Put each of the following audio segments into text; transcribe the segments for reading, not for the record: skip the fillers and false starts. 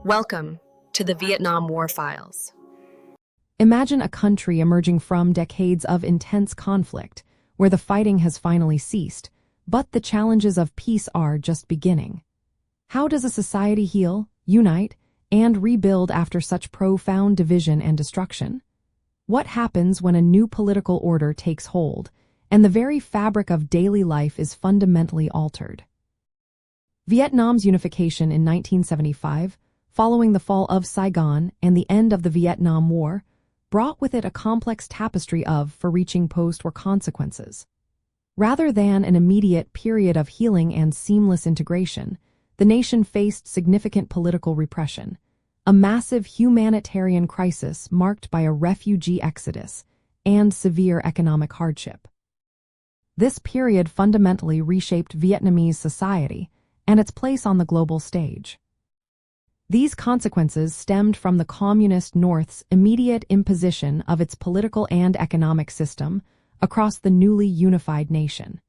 Welcome to the Vietnam War Files. Imagine a country emerging from decades of intense conflict, where the fighting has finally ceased, but the challenges of peace are just beginning. How does a society heal, unite, and rebuild after such profound division and destruction? What happens when a new political order takes hold, and the very fabric of daily life is fundamentally altered? Vietnam's unification in 1975, following the fall of Saigon and the end of the Vietnam War, brought with it a complex tapestry of far-reaching post-war consequences. Rather than an immediate period of healing and seamless integration, the nation faced significant political repression, a massive humanitarian crisis marked by a refugee exodus, and severe economic hardship. This period fundamentally reshaped Vietnamese society and its place on the global stage. These consequences stemmed from the Communist North's immediate imposition of its political and economic system across the newly unified nation.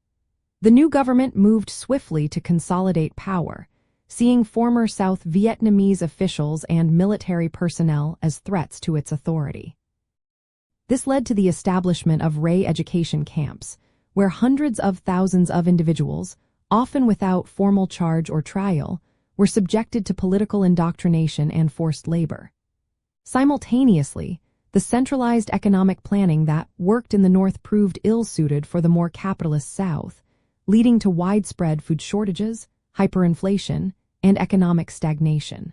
The new government moved swiftly to consolidate power, seeing former South Vietnamese officials and military personnel as threats to its authority. This led to the establishment of re-education camps, where hundreds of thousands of individuals, often without formal charge or trial, were subjected to political indoctrination and forced labor. Simultaneously, the centralized economic planning that worked in the North proved ill-suited for the more capitalist South, leading to widespread food shortages, hyperinflation, and economic stagnation.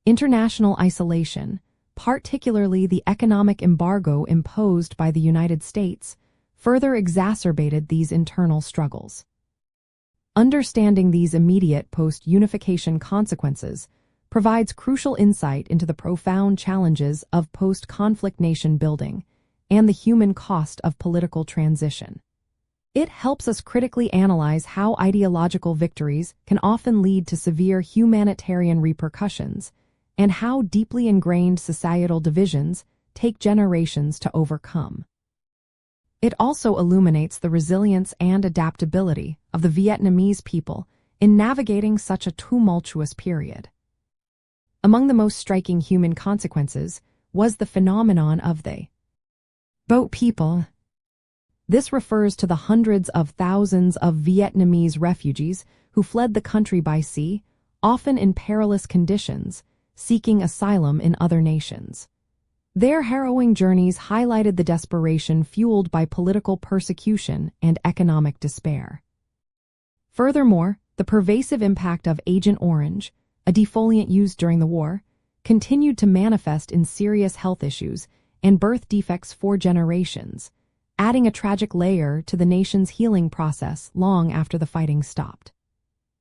International isolation, particularly the economic embargo imposed by the United States, further exacerbated these internal struggles. Understanding these immediate post-unification consequences provides crucial insight into the profound challenges of post-conflict nation building and the human cost of political transition. It helps us critically analyze how ideological victories can often lead to severe humanitarian repercussions and how deeply ingrained societal divisions take generations to overcome. It also illuminates the resilience and adaptability of the Vietnamese people in navigating such a tumultuous period. Among the most striking human consequences was the phenomenon of the boat people. This refers to the hundreds of thousands of Vietnamese refugees who fled the country by sea, often in perilous conditions, seeking asylum in other nations. Their harrowing journeys highlighted the desperation fueled by political persecution and economic despair. Furthermore, the pervasive impact of Agent Orange, a defoliant used during the war, continued to manifest in serious health issues and birth defects for generations, adding a tragic layer to the nation's healing process long after the fighting stopped.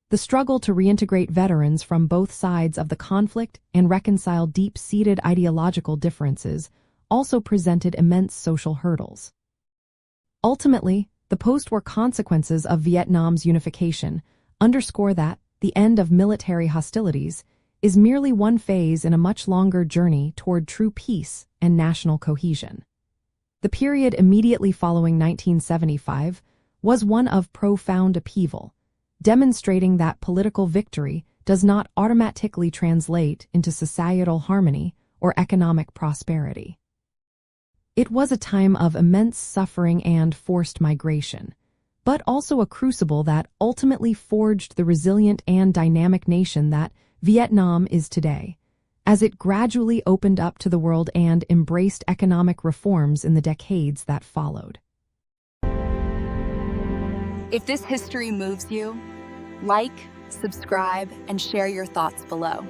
The struggle to reintegrate veterans from both sides of the conflict and reconcile deep-seated ideological differences also presented immense social hurdles. Ultimately, the post-war consequences of Vietnam's unification underscore that the end of military hostilities is merely one phase in a much longer journey toward true peace and national cohesion. The period immediately following 1975 was one of profound upheaval, demonstrating that political victory does not automatically translate into societal harmony or economic prosperity. It was a time of immense suffering and forced migration, but also a crucible that ultimately forged the resilient and dynamic nation that Vietnam is today, as it gradually opened up to the world and embraced economic reforms in the decades that followed. If this history moves you, like, subscribe, and share your thoughts below.